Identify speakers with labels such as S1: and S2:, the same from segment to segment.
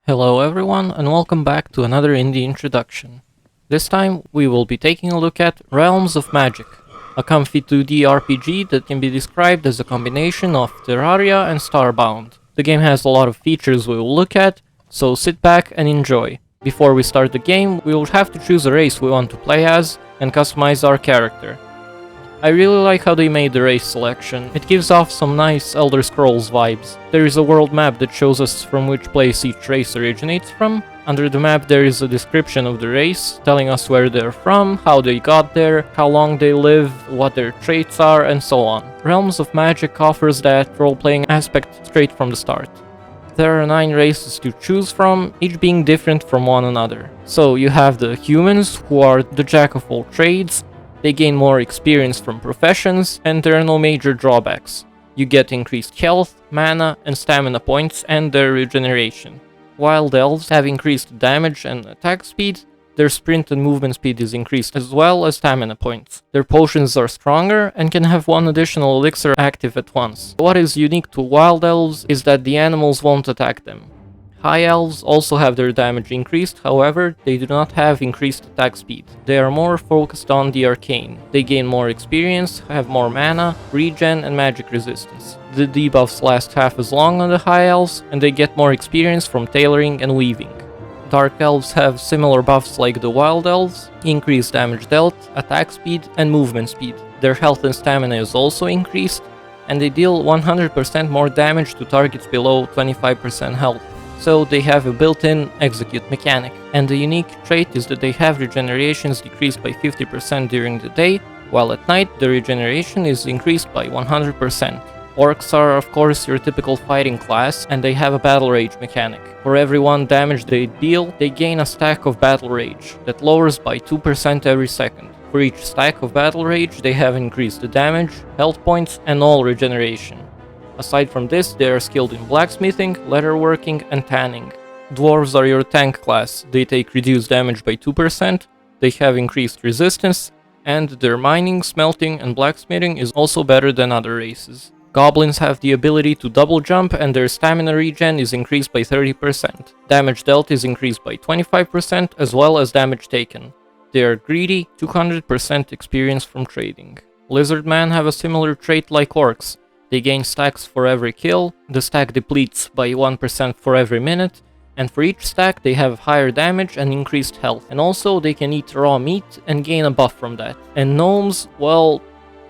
S1: Hello everyone and welcome back to another indie introduction. This time we will be taking a look at Realms of Magic, a comfy 2D RPG that can be described as a combination of Terraria and Starbound. The game has a lot of features we will look at, so sit back and enjoy. Before we start the game, we will have to choose a race we want to play as and customize our character. I really like how they made the race selection. It gives off some nice Elder Scrolls vibes. There is a world map that shows us from which place each race originates from. Under the map there is a description of the race, telling us where they're from, how they got there, how long they live, what their traits are, and so on. Realms of Magic offers that role-playing aspect straight from the start. There are 9 races to choose from, each being different from one another. So you have the humans, who are the jack of all trades. They gain more experience from professions, and there are no major drawbacks. You get increased health, mana, and stamina points, and their regeneration. Wild Elves have increased damage and attack speed. Their sprint and movement speed is increased, as well as stamina points. Their potions are stronger and can have one additional elixir active at once. What is unique to Wild Elves is that the animals won't attack them. High Elves also have their damage increased, however, they do not have increased attack speed. They are more focused on the arcane. They gain more experience, have more mana, regen, and magic resistance. The debuffs last half as long on the High Elves, and they get more experience from tailoring and weaving. Dark Elves have similar buffs like the Wild Elves, increased damage dealt, attack speed, and movement speed. Their health and stamina is also increased, and they deal 100% more damage to targets below 25% health. So they have a built-in execute mechanic, and the unique trait is that they have regenerations decreased by 50% during the day, while at night the regeneration is increased by 100%. Orcs are of course your typical fighting class, and they have a battle rage mechanic. For every 1 damage they deal, they gain a stack of battle rage that lowers by 2% every second. For each stack of battle rage they have increased the damage, health points, and all regeneration. Aside from this, they are skilled in blacksmithing, leatherworking, and tanning. Dwarves are your tank class. They take reduced damage by 2%, they have increased resistance, and their mining, smelting, and blacksmithing is also better than other races. Goblins have the ability to double jump, and their stamina regen is increased by 30%. Damage dealt is increased by 25%, as well as damage taken. They are greedy, 200% experience from trading. Lizardmen have a similar trait like orcs. They gain stacks for every kill, the stack depletes by 1% for every minute, and for each stack they have higher damage and increased health. And also they can eat raw meat and gain a buff from that. And gnomes, well,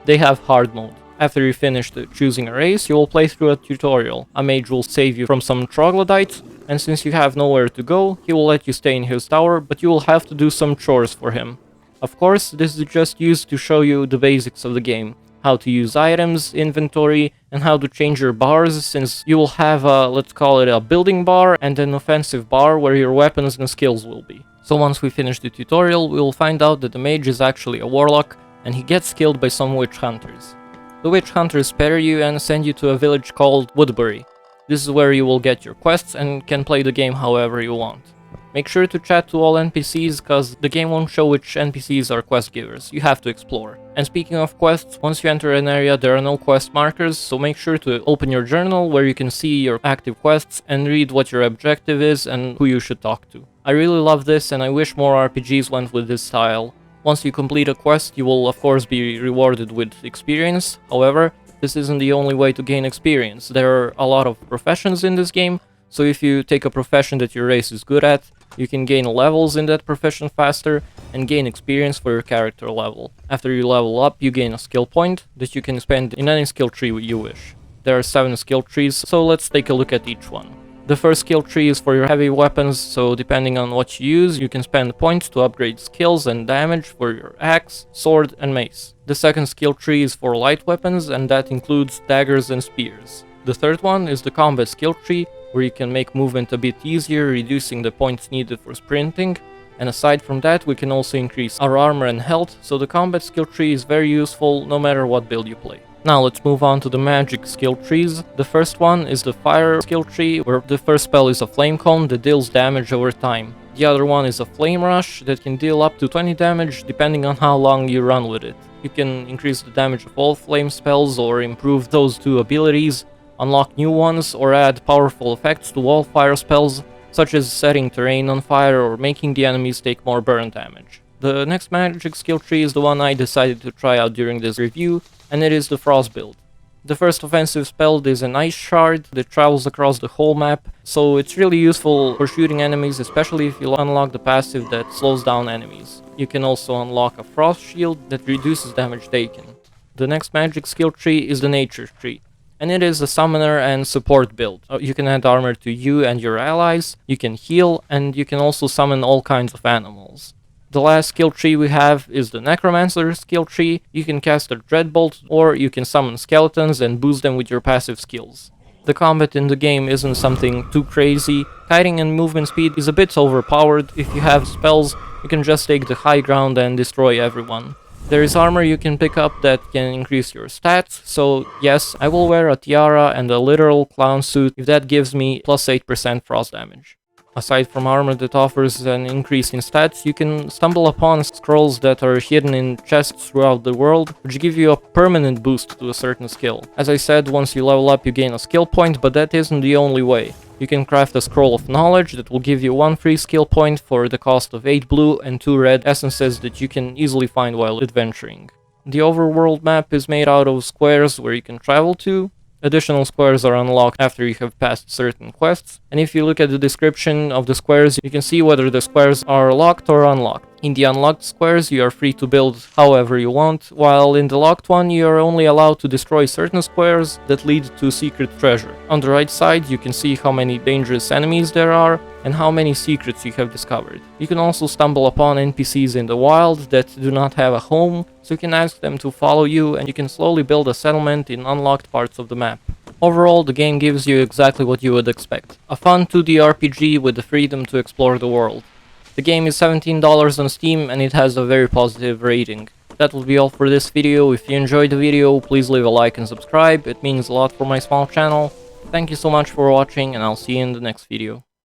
S1: they have hard mode. After you finish choosing a race, you will play through a tutorial. A mage will save you from some troglodytes, and since you have nowhere to go, he will let you stay in his tower, but you will have to do some chores for him. Of course, this is just used to show you the basics of the game. How to use items, inventory, and how to change your bars, since you will have a, let's call it a building bar and an offensive bar where your weapons and skills will be. So once we finish the tutorial, we will find out that the mage is actually a warlock, and he gets killed by some witch hunters. The witch hunters spare you and send you to a village called Woodbury. This is where you will get your quests and can play the game however you want. Make sure to chat to all NPCs, cause the game won't show which NPCs are quest givers, you have to explore. And speaking of quests, once you enter an area there are no quest markers, so make sure to open your journal where you can see your active quests and read what your objective is and who you should talk to. I really love this and I wish more RPGs went with this style. Once you complete a quest you will of course be rewarded with experience, however, this isn't the only way to gain experience. There are a lot of professions in this game, so if you take a profession that your race is good at, you can gain levels in that profession faster and gain experience for your character level. After you level up, you gain a skill point that you can spend in any skill tree you wish. There are 7 skill trees, so let's take a look at each one. The first skill tree is for your heavy weapons, so depending on what you use, you can spend points to upgrade skills and damage for your axe, sword, and mace. The second skill tree is for light weapons, and that includes daggers and spears. The third one is the combat skill tree, where you can make movement a bit easier, reducing the points needed for sprinting, and aside from that we can also increase our armor and health, so the combat skill tree is very useful no matter what build you play. Now let's move on to the magic skill trees. The first one is the fire skill tree, where the first spell is a flame cone that deals damage over time. The other one is a flame rush that can deal up to 20 damage depending on how long you run with it. You can increase the damage of all flame spells or improve those 2 abilities, unlock new ones, or add powerful effects to all fire spells, such as setting terrain on fire or making the enemies take more burn damage. The next magic skill tree is the one I decided to try out during this review, and it is the Frost build. The first offensive spell is an Ice Shard that travels across the whole map, so it's really useful for shooting enemies, especially if you unlock the passive that slows down enemies. You can also unlock a Frost Shield that reduces damage taken. The next magic skill tree is the Nature tree, and it is a summoner and support build. You can add armor to you and your allies, you can heal, and you can also summon all kinds of animals. The last skill tree we have is the Necromancer skill tree. You can cast a Dreadbolt, or you can summon skeletons and boost them with your passive skills. The combat in the game isn't something too crazy. Kiting and movement speed is a bit overpowered. If you have spells, you can just take the high ground and destroy everyone. There is armor you can pick up that can increase your stats, so yes, I will wear a tiara and a literal clown suit if that gives me plus 8% frost damage. Aside from armor that offers an increase in stats, you can stumble upon scrolls that are hidden in chests throughout the world, which give you a permanent boost to a certain skill. As I said, once you level up you gain a skill point, but that isn't the only way. You can craft a scroll of knowledge that will give you 1 free skill point for the cost of 8 blue and 2 red essences that you can easily find while adventuring. The overworld map is made out of squares where you can travel to. Additional squares are unlocked after you have passed certain quests, and if you look at the description of the squares, you can see whether the squares are locked or unlocked. In the unlocked squares, you are free to build however you want, while in the locked one, you are only allowed to destroy certain squares that lead to secret treasure. On the right side, you can see how many dangerous enemies there are, and how many secrets you have discovered. You can also stumble upon NPCs in the wild that do not have a home, so you can ask them to follow you, and you can slowly build a settlement in unlocked parts of the map. Overall, the game gives you exactly what you would expect. A fun 2D RPG with the freedom to explore the world. The game is $17 on Steam and it has a very positive rating. That will be all for this video. If you enjoyed the video, please leave a like and subscribe. It means a lot for my small channel. Thank you so much for watching and I'll see you in the next video.